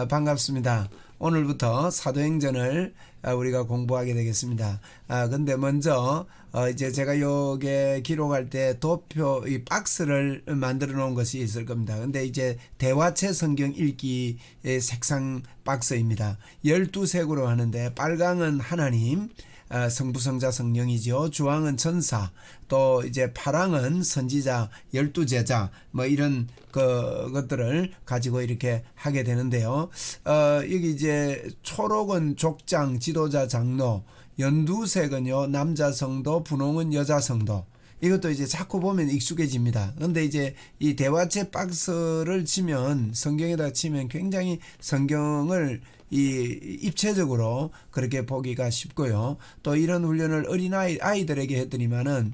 반갑습니다. 오늘부터 사도행전을 우리가 공부하게 되겠습니다. 근데 먼저 이제 제가 요게 기록할 때 도표 이 박스를 만들어 놓은 것이 있을 겁니다. 근데 이제 대화체 성경 읽기 색상 박스입니다. 12색으로 하는데 빨강은 하나님, 성부 성자 성령이죠. 주황은 전사, 또 이제 파랑은 선지자, 12제자 뭐 이런 것들을 가지고 이렇게 하게 되는데요. 여기 이제 초록은 족장, 지도자, 장로, 연두색은요 남자 성도, 분홍은 여자 성도. 이것도 이제 자꾸 보면 익숙해집니다. 그런데 이제 이 대화체 박스를 치면, 성경에다 치면 굉장히 성경을 입체적으로 그렇게 보기가 쉽고요. 또 이런 훈련을 아이들에게 했더니만은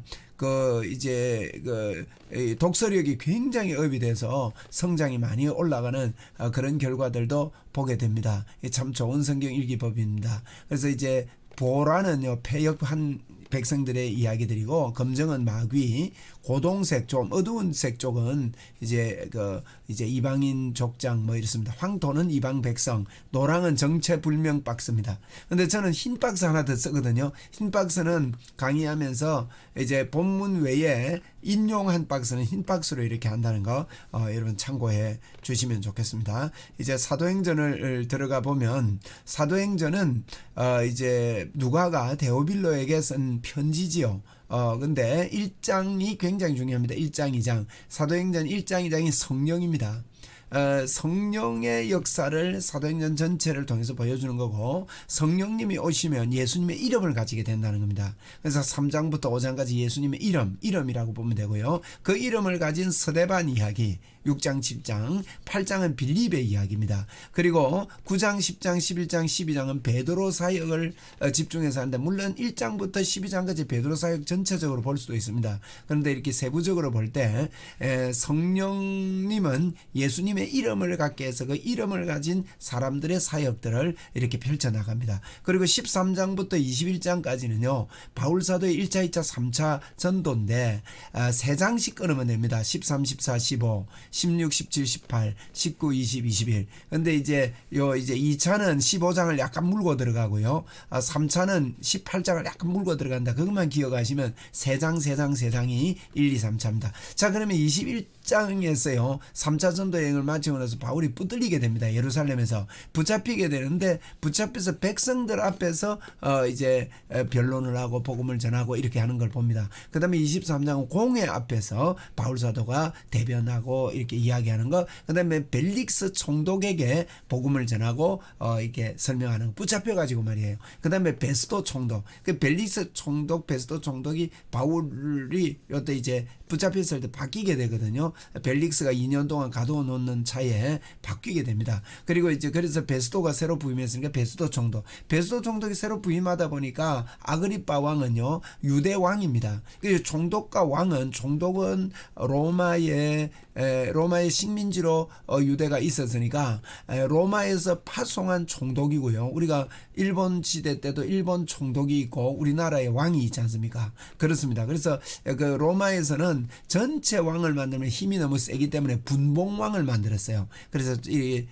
독서력이 굉장히 업이 돼서 성장이 많이 올라가는 그런 결과들도 보게 됩니다. 참 좋은 성경 읽기법입니다. 그래서 이제 보라는요 패역한 백성들의 이야기들이고, 검정은 마귀, 고동색 좀 어두운 색 쪽은 이제 이제 이방인 족장 뭐 이렇습니다. 황토는 이방 백성, 노랑은 정체불명 박스입니다. 근데 저는 흰 박스 하나 더 쓰거든요. 흰 박스는 강의하면서 이제 본문 외에 인용한 박스는 흰 박스로 이렇게 한다는 거 여러분 참고해 주시면 좋겠습니다. 이제 사도행전을 들어가 보면, 사도행전은 이제 누가가 데오빌로에게 쓴 편지지요. 근데 1장이 굉장히 중요합니다. 1장, 2장. 사도행전 1장, 2장이 성령입니다. 성령의 역사를 사도행전 전체를 통해서 보여주는 거고, 성령님이 오시면 예수님의 이름을 가지게 된다는 겁니다. 그래서 3장부터 5장까지 예수님의 이름이라고 보면 되고요. 그 이름을 가진 서대반 이야기, 6장, 10장, 8장은 빌립의 이야기입니다. 그리고 9장, 10장, 11장, 12장은 베드로 사역을 집중해서 하는데, 물론 1장부터 12장까지 베드로 사역 전체적으로 볼 수도 있습니다. 그런데 이렇게 세부적으로 볼 때 성령님은 예수님의 이름을 갖게 해서 그 이름을 가진 사람들의 사역들을 이렇게 펼쳐나갑니다. 그리고 13장부터 21장까지는요 바울사도의 1차, 2차, 3차 전도인데 3장씩 끊으면 됩니다. 13, 14, 15, 16, 17, 18, 19, 20, 21. 근데 이제 2차는 15장을 약간 물고 들어가고요. 3차는 18장을 약간 물고 들어간다. 그것만 기억하시면 3장이 1, 2, 3차입니다. 자, 그러면 21장에서요 3차 전도 여행을 마치고 나서 바울이 붙들리게 됩니다. 예루살렘에서 붙잡히게 되는데, 붙잡혀서 백성들 앞에서 이제 변론을 하고 복음을 전하고 이렇게 하는 걸 봅니다. 그 다음에 23장은 공회 앞에서 바울 사도가 대변하고 이렇게 이야기하는 거, 그 다음에 벨릭스 총독에게 복음을 전하고 이렇게 설명하는 거, 붙잡혀가지고 말이에요. 그 다음에 베스도 총독, 그 벨릭스 총독, 베스도 총독이 바울이 요때 이제 붙잡혔을 때 바뀌게 되거든요. 벨릭스가 2년 동안 가두어 놓는 차에 바뀌게 됩니다. 그리고 이제 그래서 베스도가 새로 부임했으니까 베스도 총독이 새로 부임하다 보니까 아그리빠 왕은요 유대 왕입니다. 그래서 총독은 로마의 식민지로 유대가 있었으니까 로마에서 파송한 총독이고요. 우리가 일본 시대 때도 일본 총독이 있고 우리나라에 왕이 있지 않습니까? 그렇습니다. 그래서 그 로마에서는 전체 왕을 만들면 힘이 너무 세기 때문에 분봉왕을 만들었어요. 그래서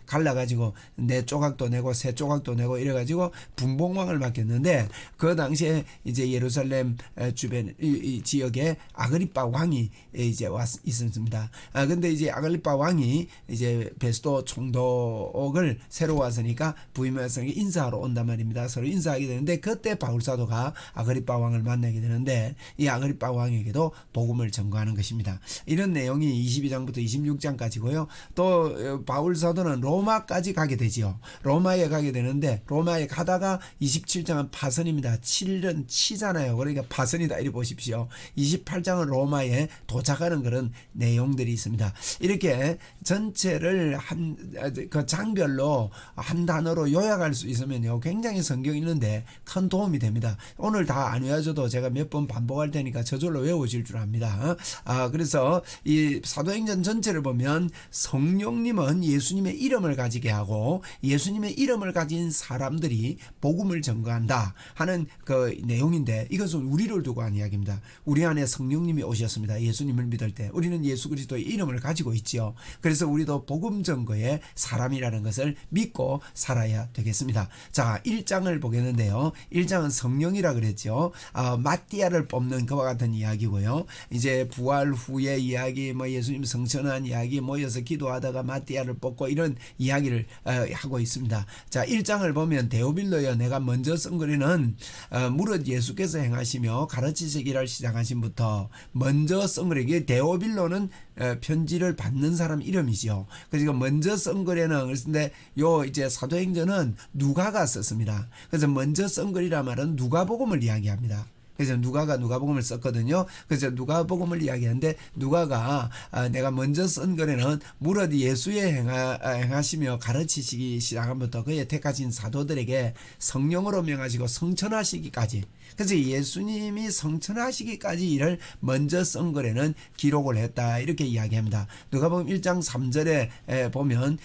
갈라가지고 네 조각도 내고 세 조각도 내고 이래가지고 분봉왕을 맡겼는데, 그 당시에 이제 예루살렘 주변 이 지역에 아그리빠 왕이 이제 있었습니다. 근데 이제 아글리빠 왕이 이제 베스도 총독을 새로 왔으니까 부임했으니까 인사하러 온단 말입니다. 서로 인사하게 되는데, 그때 바울 사도가 아글리빠 왕을 만나게 되는데, 이 아글리빠 왕에게도 복음을 전거하는 것입니다. 이런 내용이 22장부터 26장까지고요. 또 바울 사도는 로마까지 가게 되지요. 로마에 가게 되는데, 로마에 가다가 27장은 파선입니다. 7은 치잖아요. 그러니까 파선이다 이렇게 보십시오. 28장은 로마에 도착하는 그런 내용들이 있습니다. 이렇게 전체를 그 장별로 한 단어로 요약할 수 있으면요 굉장히 성경 읽는데 큰 도움이 됩니다. 오늘 다 안 외워져도 제가 몇 번 반복할 테니까 저절로 외우실 줄 압니다. 그래서 이 사도행전 전체를 보면 성령님은 예수님의 이름을 가지게 하고 예수님의 이름을 가진 사람들이 복음을 전거한다 하는 그 내용인데, 이것은 우리를 두고 한 이야기입니다. 우리 안에 성령님이 오셨습니다. 예수님을 믿을 때 우리는 예수 그리스도의 이름을 가지고 있지요. 그래서 우리도 복음 전거의 사람이라는 것을 믿고 살아야 되겠습니다. 자, 1장을 보겠는데요. 1장은 성령이라 그랬죠. 마띠아를 뽑는 그와 같은 이야기고요. 이제 부활 후의 이야기, 뭐 예수님 성천한 이야기, 모여서 기도하다가 마띠아를 뽑고 이런 이야기를 하고 있습니다. 자, 1장을 보면 데오빌로여 내가 먼저 쓴 글에는 무릇 예수께서 행하시며 가르치시기를 시작하신부터 먼저 쓴 글에, 이게 데오빌로는 편지를 받는 사람 이름이죠. 그러니까 먼저 쓴 글에는, 그런데 요 이제 사도행전은 누가가 썼습니다. 그래서 먼저 쓴 글이라 말은 누가복음을 이야기합니다. 그래서 누가복음을 썼거든요. 그래서 누가복음을 이야기하는데, 누가가 내가 먼저 쓴 글에는 무릇 예수의 행하시며 가르치시기 시작함부터 그의 택하신 사도들에게 성령으로 명하시고 성천하시기까지, 그래서 예수님이 성천하시기까지 일을 먼저 쓴 글에는 기록을 했다, 이렇게 이야기합니다. 누가복음 1장 3절에 보면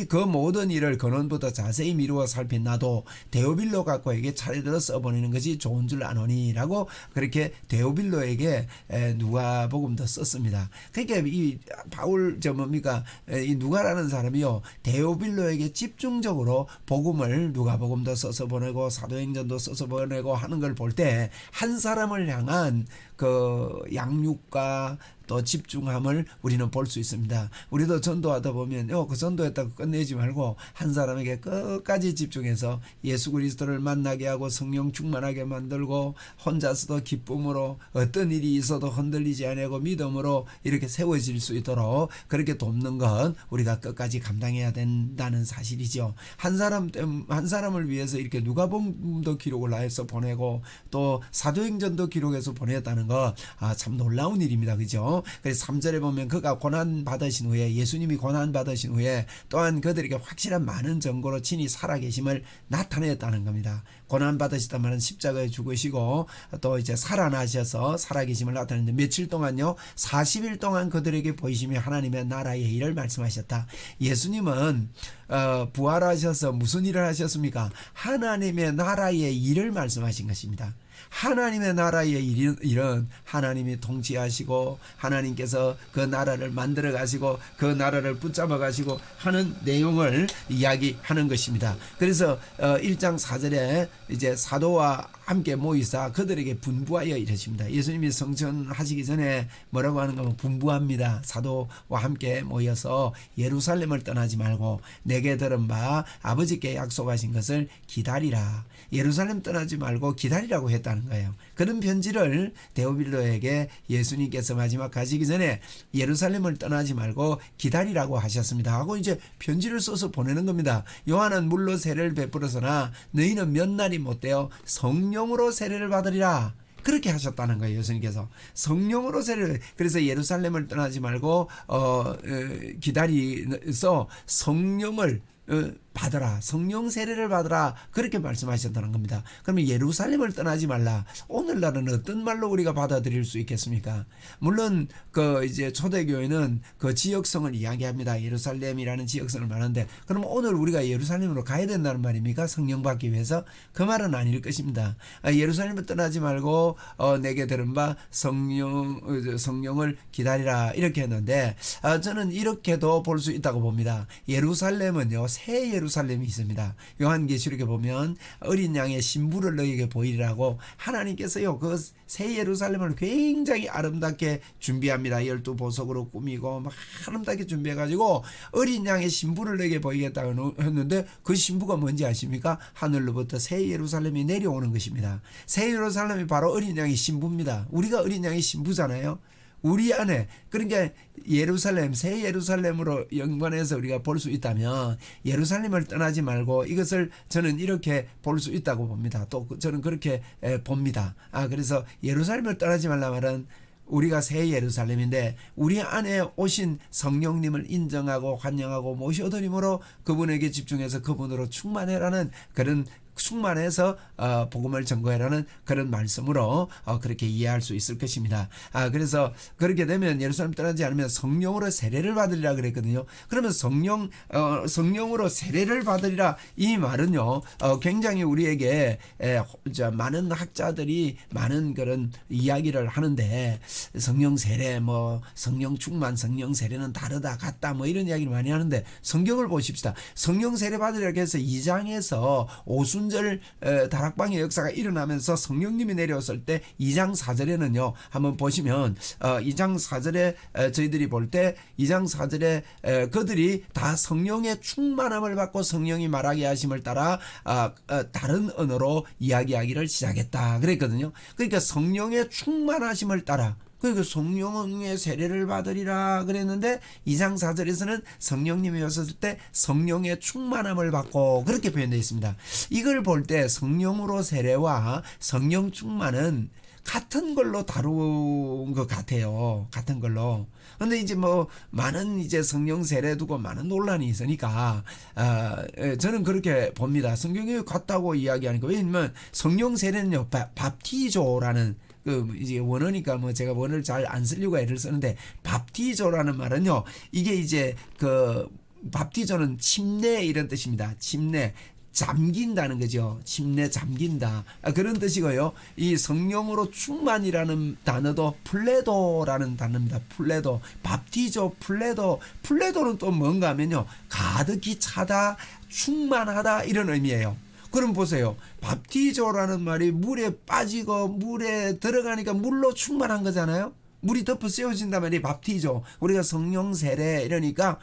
그 모든 일을 근원부터 자세히 미루어 살핀 나도 데오빌로 갖고에게 차례대로 써보내는 것이 좋은 줄 아노니 라고 그렇게 데오빌로에게 누가복음도 썼습니다. 그러니까 이 바울 이 누가라는 사람이요, 데오빌로에게 집중적으로 복음을 누가복음도 써서 보내고 사도행전도 써서 보내고 하는 걸 볼 때 한 사람을 향한 그 양육과 또 집중함을 우리는 볼 수 있습니다. 우리도 전도하다 보면 그 전도했다고 끝내지 말고 한 사람에게 끝까지 집중해서 예수 그리스도를 만나게 하고 성령 충만하게 만들고, 혼자서도 기쁨으로 어떤 일이 있어도 흔들리지 않고 믿음으로 이렇게 세워질 수 있도록 그렇게 돕는 건 우리가 끝까지 감당해야 된다는 사실이죠. 한 사람을 위해서 이렇게 누가복음도 기록을 해서 보내고 또 사도행전도 기록해서 보냈다는 거 참 놀라운 일입니다. 그죠? 그래서 3절에 보면 그가 고난 받으신 후에, 예수님이 고난 받으신 후에 또한 그들에게 확실한 많은 증거로 친히 살아계심을 나타냈다는 겁니다. 고난 받으시다 말은 십자가에 죽으시고 또 이제 살아나셔서 살아계심을 나타냈는데, 며칠 동안요 40일 동안 그들에게 보이시며 하나님의 나라의 일을 말씀하셨다. 예수님은 부활하셔서 무슨 일을 하셨습니까? 하나님의 나라의 일을 말씀하신 것입니다. 하나님의 나라의 일은 하나님이 통치하시고 하나님께서 그 나라를 만들어 가시고 그 나라를 붙잡아 가시고 하는 내용을 이야기하는 것입니다. 그래서 1장 4절에 이제 사도와 함께 모이사 그들에게 분부하여 이르십니다. 예수님이 성천하시기 전에 뭐라고 하는가 하면 분부합니다. 사도와 함께 모여서 예루살렘을 떠나지 말고 내게 들은 바 아버지께 약속하신 것을 기다리라. 예루살렘 떠나지 말고 기다리라고 했다는 거예요. 그런 편지를 데오빌로에게 예수님께서 마지막 가시기 전에 예루살렘을 떠나지 말고 기다리라고 하셨습니다 하고 이제 편지를 써서 보내는 겁니다. 요한은 물로 세례를 베풀었으나 너희는 몇 날이 못되어 성령으로 세례를 받으리라. 그렇게 하셨다는 거예요. 예수님께서 성령으로 세례를, 그래서 예루살렘을 떠나지 말고 기다리서 성령을 받으라, 성령 세례를 받으라, 그렇게 말씀하셨다는 겁니다. 그러면 예루살렘을 떠나지 말라. 오늘날은 어떤 말로 우리가 받아들일 수 있겠습니까? 물론 그 이제 초대교회는 그 지역성을 이야기합니다. 예루살렘이라는 지역성을 말하는데, 그러면 오늘 우리가 예루살렘으로 가야 된다는 말입니까? 성령 받기 위해서? 그 말은 아닐 것입니다. 예루살렘을 떠나지 말고 내게 들은 바 성령을 기다리라, 이렇게 했는데 저는 이렇게도 볼 수 있다고 봅니다. 예루살렘은요 새 예루살렘이 있습니다. 요한계시록에 보면 어린 양의 신부를 너희에게 보이리라고 하나님께서요 그 새 예루살렘을 굉장히 아름답게 준비합니다. 12보석으로 꾸미고 막 아름답게 준비해가지고 어린 양의 신부를 너희에게 보이겠다고 했는데, 그 신부가 뭔지 아십니까? 하늘로부터 새 예루살렘이 내려오는 것입니다. 새 예루살렘이 바로 어린 양의 신부입니다. 우리가 어린 양의 신부잖아요. 우리 안에, 그러니까 예루살렘, 새 예루살렘으로 연관해서 우리가 볼 수 있다면 예루살렘을 떠나지 말고, 이것을 저는 이렇게 볼 수 있다고 봅니다. 또 저는 그렇게 봅니다. 그래서 예루살렘을 떠나지 말라 말은 우리가 새 예루살렘인데 우리 안에 오신 성령님을 인정하고 환영하고 모셔드림으로 그분에게 집중해서 그분으로 충만해라는 그런 충만해서 복음을 전거해라는 그런 말씀으로 그렇게 이해할 수 있을 것입니다. 그래서 그렇게 되면 예루살렘 떠나지 않으면 성령으로 세례를 받으리라 그랬거든요. 그러면 성령으로 세례를 받으리라 이 말은요 굉장히 우리에게 많은 학자들이 많은 그런 이야기를 하는데 성령 세례 뭐 성령 충만 성령 세례는 다르다 같다 뭐 이런 이야기를 많이 하는데 성경을 보십시다. 성령 세례 받으리라 해서 2장에서 오순절 다락방의 역사가 일어나면서 성령님이 내려왔을 때 2장 4절에는요 한번 보시면 2장 4절에 저희들이 볼 때 2장 4절에 그들이 다 성령의 충만함을 받고 성령이 말하게 하심을 따라 다른 언어로 이야기하기를 시작했다 그랬거든요. 그러니까 성령의 충만하심을 따라 그러니까 성령의 세례를 받으리라 그랬는데 2장 4절에서는 성령님이 오셨을 때 성령의 충만함을 받고 그렇게 표현되어 있습니다. 이걸 볼 때 성령으로 세례와 성령 충만은 같은 걸로 다룬 것 같아요. 같은 걸로. 근데 이제 뭐 많은 이제 성령 세례 두고 많은 논란이 있으니까 저는 그렇게 봅니다. 성경이 같다고 이야기하니까 왜냐면 성령 세례는요 밥티조라는 이제 원어니까 뭐 제가 원어를 잘 안 쓰려고 애를 쓰는데 밥티조라는 말은요 이게 이제 밥티조는 침례 이런 뜻입니다. 침례. 잠긴다는 거죠. 침례 잠긴다. 그런 뜻이고요. 이 성령으로 충만이라는 단어도 플레도라는 단어입니다. 플레도. 밥티조 플레도. 플레도는 또 뭔가 하면요. 가득히 차다, 충만하다 이런 의미예요. 그럼 보세요. 밥티조라는 말이 물에 빠지고 물에 들어가니까 물로 충만한 거잖아요. 물이 덮어 씌워진단 말이 밥티조. 우리가 성령 세례 이러니까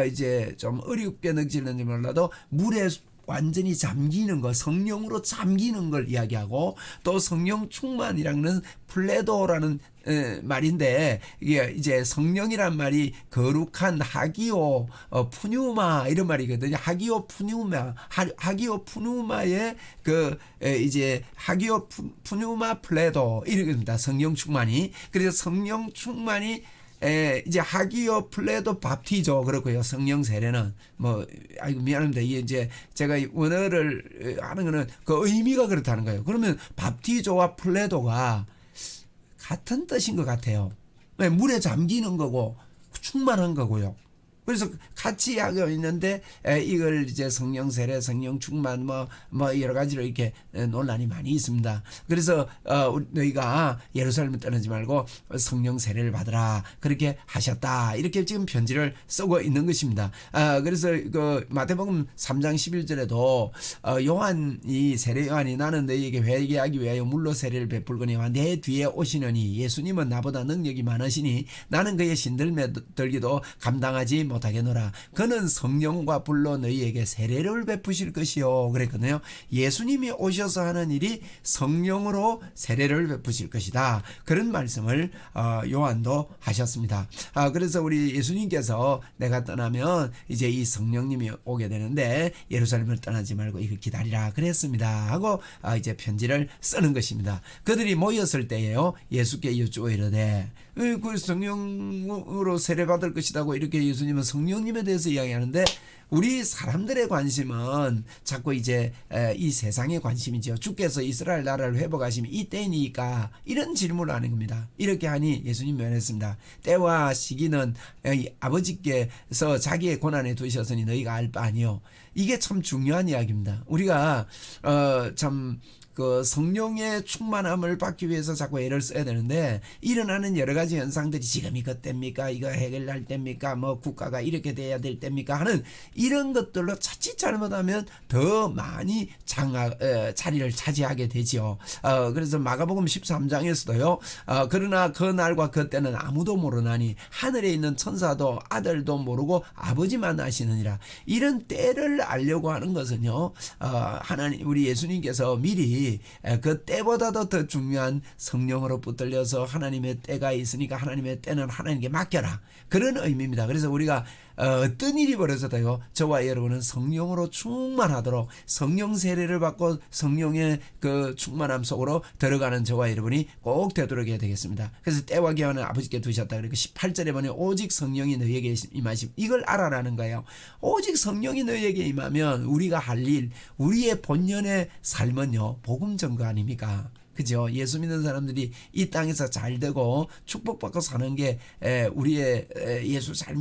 이제 좀 어렵게 느끼는지 몰라도 물에 완전히 잠기는 거, 성령으로 잠기는 걸 이야기하고 또 성령 충만이라는 플레도라는 말인데 이게 이제 성령이란 말이 거룩한 하기오 푸뉴마 이런 말이거든요. 하기오 푸뉴마의 이제 하기오 푸뉴마 플레도 이런 겁니다. 성령 충만이. 그래서 성령 충만이 이제 하기오 플레도 밥티조 그렇고요. 성령 세례는 뭐 아이고 미안합니다. 이게 이제 제가 원어를 하는 거는 그 의미가 그렇다는 거예요. 그러면 밥티조와 플레도가 같은 뜻인 것 같아요. 물에 잠기는 거고 충만한 거고요. 그래서 같이 하고 있는데 이걸 이제 성령 세례, 성령 충만 뭐 여러 가지로 이렇게 논란이 많이 있습니다. 그래서 너희가 예루살렘을 떠나지 말고 성령 세례를 받으라 그렇게 하셨다. 이렇게 지금 편지를 쓰고 있는 것입니다. 그래서 그 마태복음 3장 11절에도 요한이 세례 요한이 나는 너희에게 회개하기 위하여 물로 세례를 베풀거니와 내 뒤에 오시느니 예수님은 나보다 능력이 많으시니 나는 그의 신들매들기도 감당하지 못하겠노라. 그는 성령과 불로 너희에게 세례를 베푸실 것이요 그랬거든요. 예수님이 오셔서 하는 일이 성령으로 세례를 베푸실 것이다. 그런 말씀을 요한도 하셨습니다. 그래서 우리 예수님께서 내가 떠나면 이제 이 성령님이 오게 되는데 예루살렘을 떠나지 말고 이걸 기다리라 그랬습니다. 하고 이제 편지를 쓰는 것입니다. 그들이 모였을 때에요. 예수께 여쭈어 이르되 그 성령으로 세례받을 것이라고 이렇게 예수님은 성령님에 대해서 이야기하는데 우리 사람들의 관심은 자꾸 이제 이 세상의 관심이죠. 주께서 이스라엘 나라를 회복하시면 이 때니까 이런 질문을 하는 겁니다. 이렇게 하니 예수님이 말했습니다. 때와 시기는 아버지께서 자기의 권한에 두셨으니 너희가 알 바 아니요. 이게 참 중요한 이야기입니다. 우리가 참 그 성령의 충만함을 받기 위해서 자꾸 애를 써야 되는데 일어나는 여러 가지 현상들이 지금 이것 때입니까? 이거 해결할 때입니까? 뭐 국가가 이렇게 돼야 될 때입니까? 하는 이런 것들로 자칫 잘못하면 더 많이 자리를 차지하게 되지요. 그래서 마가복음 13장에서도요. 그러나 그 날과 그 때는 아무도 모르나니 하늘에 있는 천사도 아들도 모르고 아버지만 아시느니라. 이런 때를 알려고 하는 것은요. 하나님 우리 예수님께서 미리 그 때보다도 더 중요한 성령으로 붙들려서 하나님의 때가 있으니까 하나님의 때는 하나님께 맡겨라. 그런 의미입니다. 그래서 우리가 어떤 일이 벌어져도요, 저와 여러분은 성령으로 충만하도록 성령 세례를 받고 성령의 그 충만함 속으로 들어가는 저와 여러분이 꼭 되도록 해야 되겠습니다. 그래서 때와 기한을 아버지께 두셨다. 그리고 18절에 보니 오직 성령이 너희에게 임하심, 이걸 알아라는 거예요. 오직 성령이 너희에게 임하면 우리가 할 일, 우리의 본연의 삶은요, 복음 전거 아닙니까? 그죠? 예수 믿는 사람들이 이 땅에서 잘 되고 축복받고 사는 게 우리의 예수 잘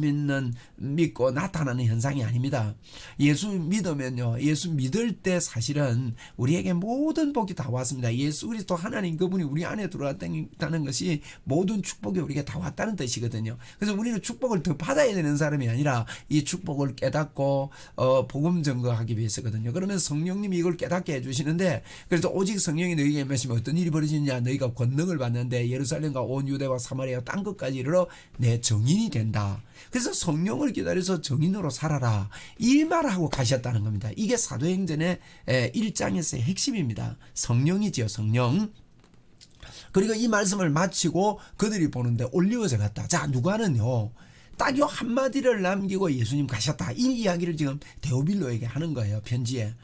믿고 나타나는 현상이 아닙니다. 예수 믿으면요, 예수 믿을 때 사실은 우리에게 모든 복이 다 왔습니다. 예수 그리스도 하나님 그분이 우리 안에 들어왔다는 것이 모든 축복이 우리에게 다 왔다는 뜻이거든요. 그래서 우리는 축복을 더 받아야 되는 사람이 아니라 이 축복을 깨닫고 복음 전거하기 위해서거든요. 그러면 성령님이 이걸 깨닫게 해주시는데, 그래서 오직 성령이 너희에게 임하시면 어떤 일이 벌어지느냐, 너희가 권능을 받는데 예루살렘과 온 유대와 사마리아 땅끝까지 이르러 내 정인이 된다. 그래서 성령을 기다려서 정인으로 살아라, 이 말하고 가셨다는 겁니다. 이게 사도행전의 1장에서의 핵심입니다. 성령이지요, 성령. 그리고 이 말씀을 마치고 그들이 보는데 올리워져 갔다. 자, 누가는요, 딱 요 한마디를 남기고 예수님 가셨다, 이 이야기를 지금 데오빌로에게 하는 거예요, 편지에.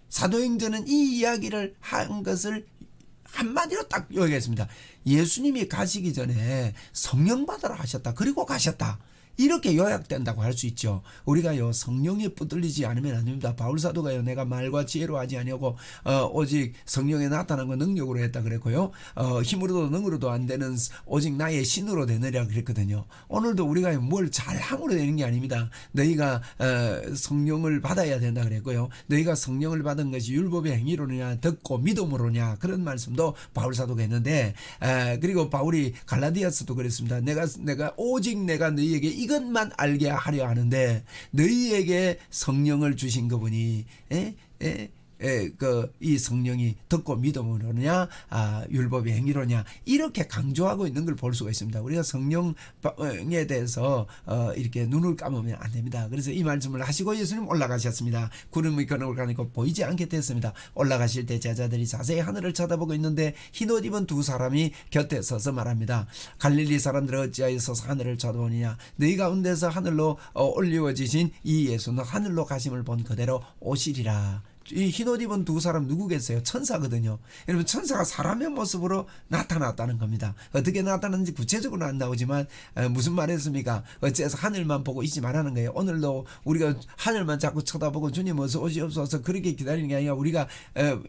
사도행전은 이 이야기를 한 것을 한마디로 딱 요약했습니다. 예수님이 가시기 전에 성령 받으라 하셨다, 그리고 가셨다, 이렇게 요약된다고 할 수 있죠. 우리가요, 성령에 붙들리지 않으면 안 됩니다. 바울사도가요, 내가 말과 지혜로 하지 아니하고 오직 성령에 나타난 건 능력으로 했다 그랬고요, 힘으로도 능으로도 안 되는 오직 나의 신으로 되느라 그랬거든요. 오늘도 우리가 뭘 잘함으로 되는 게 아닙니다. 너희가 성령을 받아야 된다 그랬고요, 너희가 성령을 받은 것이 율법의 행위로냐 듣고 믿음으로냐, 그런 말씀도 바울사도가 했는데, 그리고 바울이 갈라디아서도 그랬습니다. 내가 오직 내가 너희에게 이것만 알게 하려 하는데 너희에게 성령을 주신 그분이 이 성령이 듣고 믿음으로냐 율법의 행위로냐, 이렇게 강조하고 있는 걸 볼 수가 있습니다. 우리가 성령에 대해서 이렇게 눈을 감으면 안 됩니다. 그래서 이 말씀을 하시고 예수님 올라가셨습니다. 구름이 그늘 가니까 보이지 않게 됐습니다. 올라가실 때 제자들이 자세히 하늘을 쳐다보고 있는데 흰옷 입은 두 사람이 곁에 서서 말합니다. 갈릴리 사람들 어찌하여 서서 하늘을 쳐다보느냐, 너희 가운데서 하늘로 올리워지신 이 예수는 하늘로 가심을 본 그대로 오시리라. 이 흰옷 입은 두 사람 누구겠어요? 천사거든요. 여러분, 천사가 사람의 모습으로 나타났다는 겁니다. 어떻게 나타났는지 구체적으로는 안 나오지만 무슨 말했습니까? 어째서 하늘만 보고 있지 말라는 거예요. 오늘도 우리가 하늘만 자꾸 쳐다보고 주님 어서 오시옵소서 그렇게 기다리는 게 아니라 우리가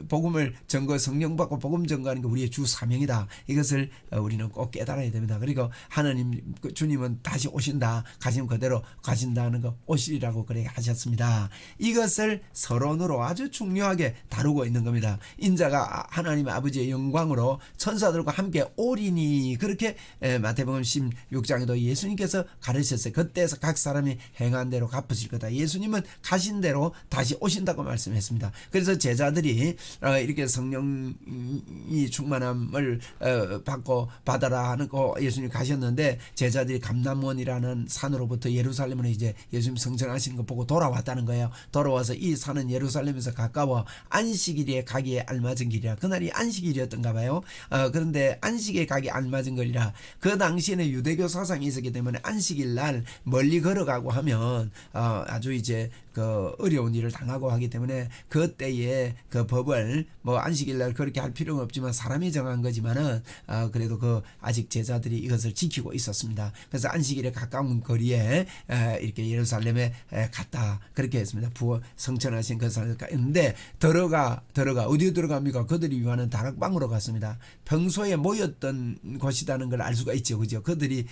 복음을 전거, 성령 받고 복음 전거하는 게 우리의 주 사명이다. 이것을 우리는 꼭 깨달아야 됩니다. 그리고 하나님, 주님은 다시 오신다, 가신 그대로 가신다는 거, 오시리라고 그래 하셨습니다. 이것을 서론으로 아주 중요하게 다루고 있는 겁니다. 인자가 하나님 아버지의 영광으로 천사들과 함께 오리니, 그렇게 마태복음 16장에도 예수님께서 가르쳤어요. 그때에서 각 사람이 행한 대로 갚으실 거다. 예수님은 가신 대로 다시 오신다고 말씀했습니다. 그래서 제자들이 이렇게 성령이 충만함을 받아라 하는 거 예수님 가셨는데, 제자들이 감람원이라는 산으로부터 예루살렘으로 이제 예수님 성전하시는 거 보고 돌아왔다는 거예요. 돌아와서 이 산은 예루살렘에서 가까워 안식일에 가기에 알맞은 길이라. 그날이 안식일이었던가 봐요. 그런데 안식에 가기 알맞은 거리라. 그 당시에는 유대교 사상이 있었기 때문에 안식일 날 멀리 걸어가고 하면 아주 이제 그 어려운 일을 당하고 하기 때문에 그때의 그 법을 뭐 안식일 날 그렇게 할 필요는 없지만 사람이 정한 거지만은 그래도 그 아직 제자들이 이것을 지키고 있었습니다. 그래서 안식일에 가까운 거리에 이렇게 예루살렘에 갔다, 그렇게 했습니다. 부어 성천하신 그 산에 갔는데 들어가 어디에 들어갑니까? 그들이 유하는 다락방으로 갔습니다. 평소에 모였던 곳이라는 걸 알 수가 있죠, 그죠? 그들이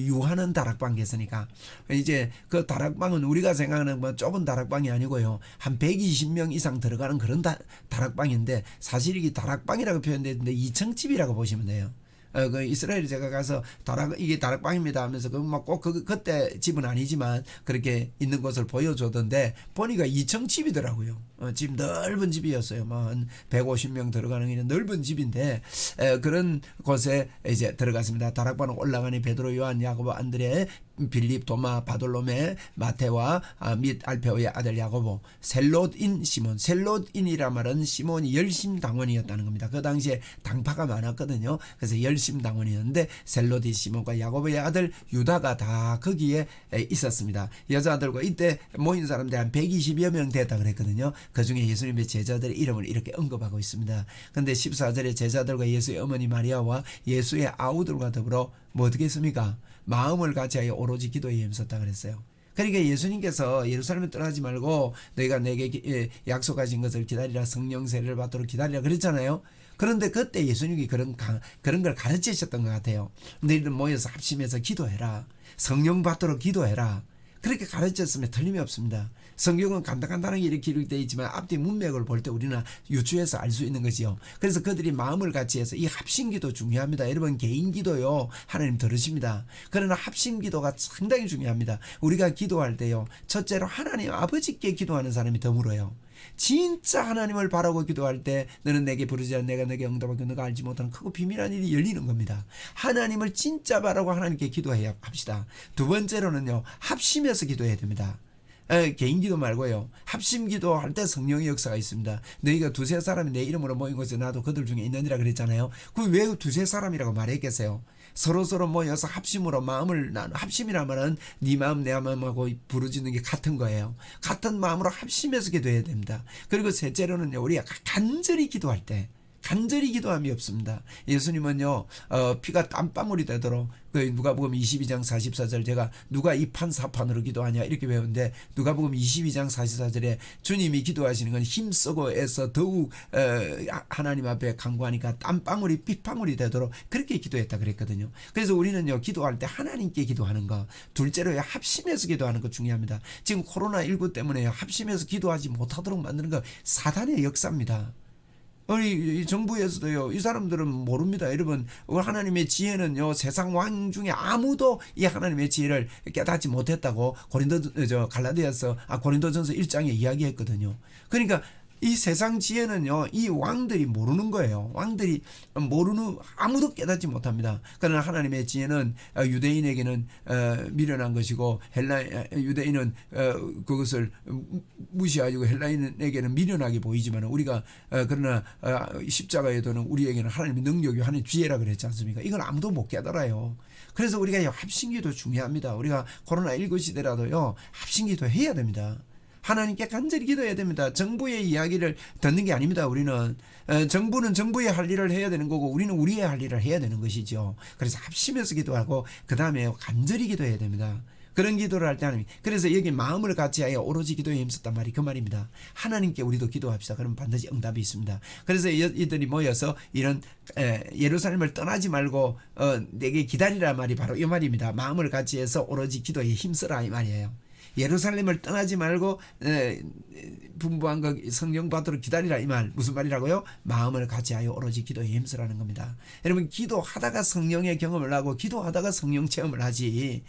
유하는 다락방이었으니까. 이제 그 다락방은 우리가 생각하는 뭐 좁은 다락방이 아니고요, 한 120명 이상 들어가는 그런 다락방인데, 사실 이게 다락방이라고 표현되는데 2층집이라고 보시면 돼요. 그 이스라엘에 제가 가서 이게 다락방입니다 하면서 꼭 그때 집은 아니지만 그렇게 있는 곳을 보여줬던데, 보니까 2층 집이더라고요. 집 넓은 집이었어요. 뭐 한 150명 들어가는 넓은 집인데, 그런 곳에 이제 들어갔습니다. 다락방은 올라가니 베드로, 요한, 야고보, 안드레, 빌립, 도마, 바돌로메, 마테와 및 알페오의 아들 야고보, 셀롯인 시몬. 셀롯인이란 말은 시몬이 열심당원이었다는 겁니다. 그 당시에 당파가 많았거든요. 그래서 열심당원이었는데 셀롯인 시몬과 야고보의 아들 유다가 다 거기에 있었습니다. 여자들과 이때 모인 사람들이 한 120여 명 됐다 그랬거든요. 그중에 예수님의 제자들의 이름을 이렇게 언급하고 있습니다. 그런데 14절에 제자들과 예수의 어머니 마리아와 예수의 아우들과 더불어 뭐 어떻게 했습니까? 마음을 같이하여 오로지 기도에 힘썼다 그랬어요. 그러니까 예수님께서 예루살렘을 떠나지 말고 너희가 내게 약속하신 것을 기다리라, 성령 세례를 받도록 기다리라 그랬잖아요. 그런데 그때 예수님이 그런 걸 가르치셨던 것 같아요. 너희들 모여서 합심해서 기도해라, 성령 받도록 기도해라, 그렇게 가르쳤으면 틀림이 없습니다. 성경은 간단하게 이렇게 기록되어 있지만 앞뒤 문맥을 볼 때 우리는 유추해서 알 수 있는 거지요. 그래서 그들이 마음을 같이 해서 이 합심기도 중요합니다. 여러분 개인기도요 하나님 들으십니다. 그러나 합심기도가 상당히 중요합니다. 우리가 기도할 때요 첫째로 하나님 아버지께 기도하는 사람이 드물어요. 진짜 하나님을 바라고 기도할 때 너는 내게 부르지 않아 내가 내게 응답하고 너가 알지 못하는 크고 비밀한 일이 열리는 겁니다. 하나님을 진짜 바라고 하나님께 기도해야 합시다. 두 번째로는요 합심해서 기도해야 됩니다. 개인 기도 말고요 합심 기도할 때 성령의 역사가 있습니다. 너희가 두세 사람이 내 이름으로 모인 곳에 나도 그들 중에 있느니라 그랬잖아요. 그 왜 두세 사람이라고 말했겠어요? 서로 모여서 합심으로 마음을 합심이란 말은 네 마음 내 마음하고 부르짖는 게 같은 거예요. 같은 마음으로 합심해서 기도해야 됩니다. 그리고 셋째로는요 우리가 간절히 기도할 때 간절히 기도함이 없습니다. 예수님은요 피가 땀방울이 되도록 그 누가복음 22장 44절 제가 누가 이판사판으로 기도하냐 이렇게 외우는데 누가복음 22장 44절에 주님이 기도하시는 건 힘쓰고 애써 더욱 하나님 앞에 간구하니까 땀방울이 핏방울이 되도록 그렇게 기도했다 그랬거든요. 그래서 우리는요 기도할 때 하나님께 기도하는 거, 둘째로요 합심해서 기도하는 거 중요합니다. 지금 코로나19 때문에 합심해서 기도하지 못하도록 만드는 거 사단의 역사입니다. 우리 정부에서도요 이 사람들은 모릅니다. 여러분 하나님의 지혜는요 세상 왕 중에 아무도 이 하나님의 지혜를 깨닫지 못했다고 고린도전서 1장에 이야기했거든요. 그러니까 이 세상 지혜는요 이 왕들이 모르는 거예요. 왕들이 모르는 아무도 깨닫지 못합니다. 그러나 하나님의 지혜는 유대인에게는 미련한 것이고 유대인은 그것을 무시하고 헬라인에게는 미련하게 보이지만 우리가 그러나 십자가에도는 우리에게는 하나님의 능력이 하나님의 지혜라 그랬지 않습니까? 이걸 아무도 못 깨달아요. 그래서 우리가 합심기도 중요합니다. 우리가 코로나19 시대라도요 합심기도 해야 됩니다. 하나님께 간절히 기도해야 됩니다. 정부의 이야기를 듣는 게 아닙니다. 우리는 정부는 정부의 할 일을 해야 되는 거고 우리는 우리의 할 일을 해야 되는 것이죠. 그래서 합심해서 기도하고 그 다음에 간절히 기도해야 됩니다. 그런 기도를 할 때 하나님, 그래서 여기 마음을 같이하여 오로지 기도에 힘썼단 말이 그 말입니다. 하나님께 우리도 기도합시다. 그러면 반드시 응답이 있습니다. 그래서 이들이 모여서 이런 예루살렘을 떠나지 말고 내게 기다리라 말이 바로 이 말입니다. 마음을 같이해서 오로지 기도에 힘쓰라 이 말이에요. 예루살렘을 떠나지 말고 분부한 거 성령 받도록 기다리라 이 말 무슨 말이라고요? 마음을 같이하여 오로지 기도에 힘쓰라는 겁니다. 여러분 기도하다가 성령의 경험을 하고 기도하다가 성령 체험을 하지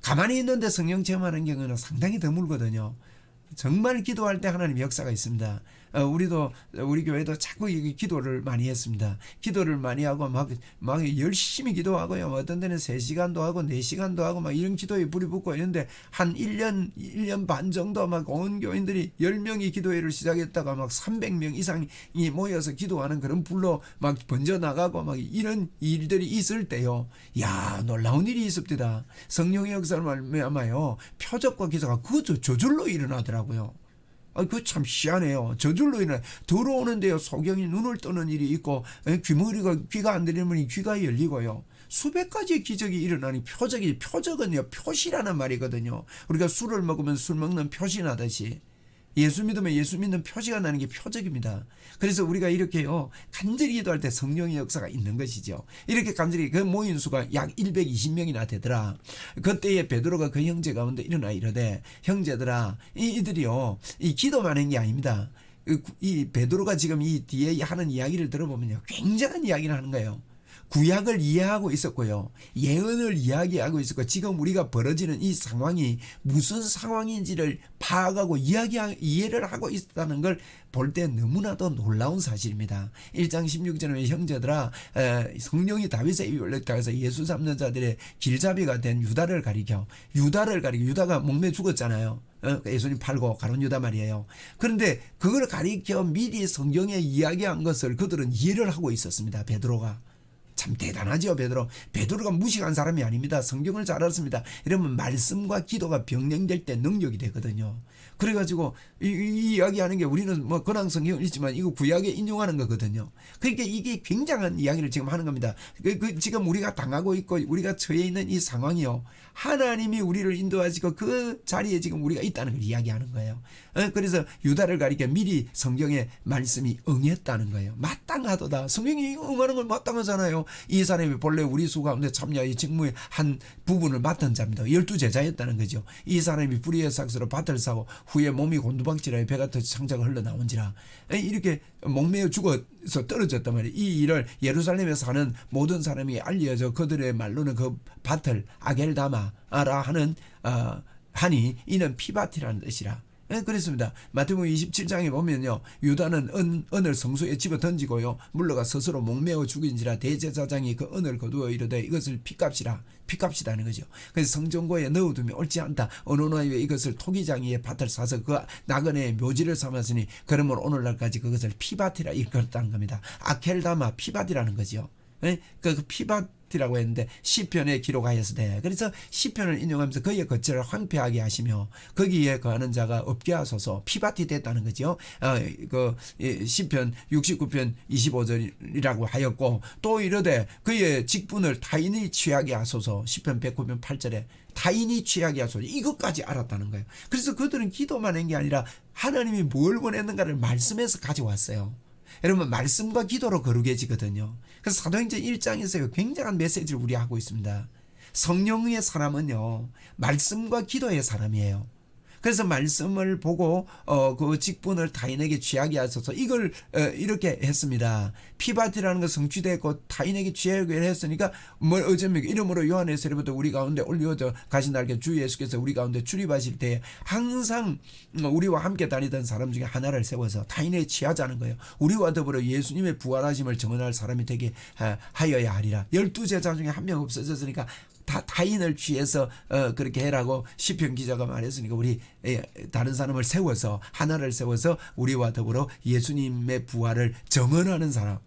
가만히 있는데 성령 체험하는 경우는 상당히 드물거든요. 정말 기도할 때 하나님의 역사가 있습니다. 우리 교회도 자꾸 기도를 많이 했습니다. 기도를 많이 하고 막 열심히 기도하고요. 어떤 데는 3시간도 하고 4시간도 하고 막 이런 기도에 불이 붙고 있는데 한 1년 반 정도 막 온 교인들이 10명이 기도회를 시작했다가 막 300명 이상이 모여서 기도하는 그런 불로 막 번져나가고 막 이런 일들이 있을 때요. 야, 놀라운 일이 있습니다. 성령의 역사를 말미암아요. 표적과 기사가 그저 저절로 일어나더라고요. 그거 참 희한해요. 저절로 일어나 들어오는데요. 소경이 눈을 뜨는 일이 있고 귀가 안 들리면 귀가 열리고요. 수백 가지의 기적이 일어나니 표적은요 표시라는 말이거든요. 우리가 술을 먹으면 술 먹는 표시 나듯이 예수 믿으면 예수 믿는 표시가 나는 게 표적입니다. 그래서 우리가 이렇게요 간절히 기도할 때 성령의 역사가 있는 것이죠. 이렇게 간절히 그 모인 수가 약 120명이나 되더라. 그때에 베드로가 그 형제 가운데 일어나 이르되 형제들아 이들이요 이 기도만 한 게 아닙니다. 이 베드로가 지금 이 뒤에 하는 이야기를 들어보면요 굉장한 이야기를 하는 거예요. 구약을 이해하고 있었고요. 예언을 이야기하고 있었고 지금 우리가 벌어지는 이 상황이 무슨 상황인지를 파악하고 이해를 하고 있다는 걸 볼 때 너무나도 놀라운 사실입니다. 1장 16절에 형제들아 성령이 다윗의 입을 가서 예수 잡는 자들의 길잡이가 된 유다를 가리켜 유다가 목매 죽었잖아요. 예수님 팔고 가룟 유다 말이에요. 그런데 그걸 가리켜 미리 성경에 이야기한 것을 그들은 이해를 하고 있었습니다. 베드로가. 참 대단하죠. 베드로가 무식한 사람이 아닙니다. 성경을 잘 알았습니다. 이러면 말씀과 기도가 병행될 때 능력이 되거든요. 그래가지고 이 이야기하는 게 우리는 뭐 근황 성경을 읽지만 이거 구약에 인용하는 거거든요. 그러니까 이게 굉장한 이야기를 지금 하는 겁니다. 지금 우리가 당하고 있고 우리가 처해 있는 이 상황이요. 하나님이 우리를 인도하시고 그 자리에 지금 우리가 있다는 걸 이야기하는 거예요. 그래서 유다를 가리켜 미리 성경의 말씀이 응했다는 거예요. 마땅하도다. 성경이 응하는 건 마땅하잖아요. 이 사람이 본래 우리 수 가운데 참여의 직무의 한 부분을 맡은 자입니다. 12제자였다는 거죠. 이 사람이 불의의 삭스로 밭을 사고 후에 몸이 곤두박질하여 배가 터져 창자가 흘러나온지라. 이렇게 목매어 죽어서 떨어졌단 말이에요. 이 일을 예루살렘에 사는 모든 사람이 알려져 그들의 말로는 그 밭을 아겔다마라 하는 하니 이는 피밭이라는 뜻이라. 그렇습니다. 마태복음 27장에 보면요. 유다는 은을 성소에 집어 던지고요. 물러가 스스로 목매어 죽인지라 대제사장이 그 은을 거두어 이르되 이것을 피값이라는 거죠. 그래서 성전고에 넣어두면 옳지 않다. 어느 나이에 이것을 토기장이의 밭을 사서 그 나그네의 묘지를 삼았으니 그러므로 오늘날까지 그것을 피밭이라 일컬었다는 겁니다. 아켈다마 피밭이라는 거죠. 그 피밭이라고 했는데 시편에 기록하였으되 그래서 시편을 인용하면서 그의 거처를 황폐하게 하시며 거기에 거하는 자가 없게 하소서 피밭이 됐다는 거죠. 그 시편 69편 25절이라고 하였고 또 이르되 그의 직분을 타인이 취하게 하소서 시편 109편 8절에 타인이 취하게 하소서 이것까지 알았다는 거예요. 그래서 그들은 기도만 한 게 아니라 하나님이 뭘 원했는가를 말씀에서 가져왔어요. 여러분 말씀과 기도로 거룩해지거든요. 그래서 사도행전 1장에서 굉장한 메시지를 우리 하고 있습니다. 성령의 사람은요 말씀과 기도의 사람이에요. 그래서 말씀을 보고 그 직분을 타인에게 취하게 하셔서 이걸 이렇게 했습니다. 피밭이라는 것 성취되고 타인에게 취하게 했으니까 뭘 어쩌면 이름으로 요한의 세례부터 우리 가운데 올려져 가신 날께 주 예수께서 우리 가운데 출입하실 때에 항상 우리와 함께 다니던 사람 중에 하나를 세워서 타인에게 취하자는 거예요. 우리와 더불어 예수님의 부활하심을 증언할 사람이 되게 하여야 하리라. 12제자 중에 한 명 없어졌으니까 다 타인을 취해서 그렇게 해라고 시편 기자가 말했으니까 우리 다른 사람을 세워서 하나를 세워서 우리와 더불어 예수님의 부활을 정언하는 사람.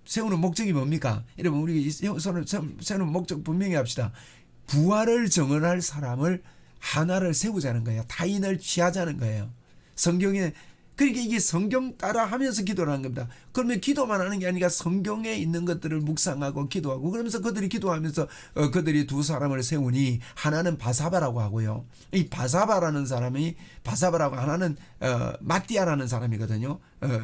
세우는 목적이 뭡니까? 이러면 우리 세우는 목적 분명히 합시다. 부활을 정언할 사람을 하나를 세우자는 거예요. 타인을 취하자는 거예요. 성경에 그러니까 이게 성경 따라 하면서 기도를 하는 겁니다. 그러면 기도만 하는 게 아니라 성경에 있는 것들을 묵상하고 기도하고 그러면서 그들이 기도하면서 그들이 두 사람을 세우니 하나는 바사바라고 하고요. 이 바사바라는 사람이 바사바라고 하나는 마띠아라는 사람이거든요.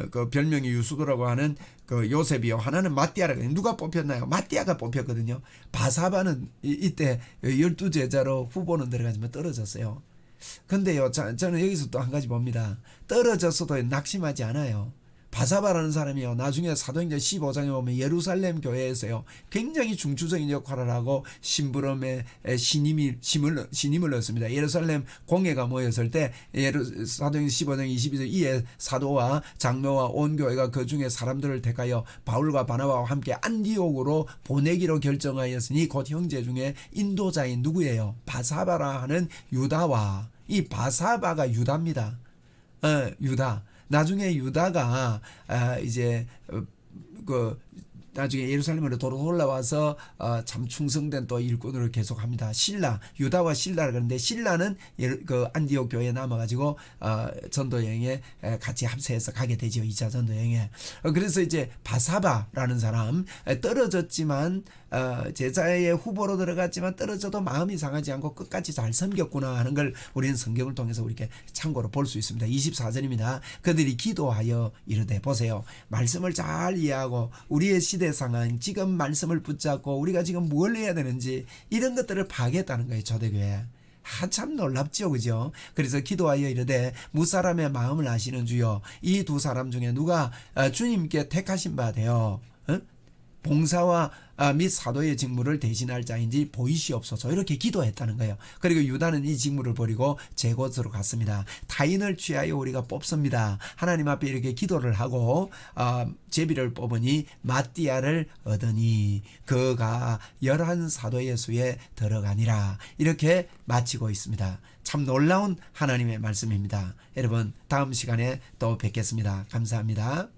그 별명이 유수도라고 하는 그 요셉이요. 하나는 마띠아라고 해요. 누가 뽑혔나요? 마띠아가 뽑혔거든요. 바사바는 이때 12제자로 후보는 들어가지만 떨어졌어요. 근데요, 저는 여기서 또 한 가지 봅니다. 떨어졌어도 낙심하지 않아요. 바사바라는 사람이요, 나중에 사도행전 15장에 보면 예루살렘 교회에서요, 굉장히 중추적인 역할을 하고 심부름에 신임을 얻습니다. 예루살렘 공회가 모였을 때 사도행전 15장 22절 이에 사도와 장로와 온 교회가 그 중에 사람들을 택하여 바울과 바나바와 함께 안디옥으로 보내기로 결정하였으니 곧 형제 중에 인도자인 누구예요? 바사바라 하는 유다와 이 바사바가 유다입니다. 유다. 나중에 유다가 이제 나중에 예루살렘으로 올라와서 참 충성된 또 일꾼으로 계속합니다. 유다와 실라를 그러는데 실라는 그 안디옥 교회에 남아가지고 전도 여행에 같이 합세해서 가게 되죠. 2차 전도 여행에. 그래서 이제 바사바라는 사람 떨어졌지만 제자의 후보로 들어갔지만 떨어져도 마음이 상하지 않고 끝까지 잘 섬겼구나 하는 걸 우리는 성경을 통해서 이렇게 참고로 볼 수 있습니다. 24절입니다. 그들이 기도하여 이르되 보세요. 말씀을 잘 이해하고 우리의 시대 상황 지금 말씀을 붙잡고 우리가 지금 뭘 해야 되는지 이런 것들을 파악했다는 거예요. 초대교회. 참 놀랍죠, 그죠? 그래서 기도하여 이르되 무사람의 마음을 아시는 주여 이 두 사람 중에 누가 주님께 택하신 바 되어 봉사와 및 사도의 직무를 대신할 자인지 보이시옵소서 이렇게 기도했다는 거예요. 그리고 유다는 이 직무를 버리고 제 곳으로 갔습니다. 타인을 취하여 우리가 뽑습니다. 하나님 앞에 이렇게 기도를 하고 제비를 뽑으니 마띠아를 얻으니 그가 11사도의 수에 들어가니라. 이렇게 마치고 있습니다. 참 놀라운 하나님의 말씀입니다. 여러분 다음 시간에 또 뵙겠습니다. 감사합니다.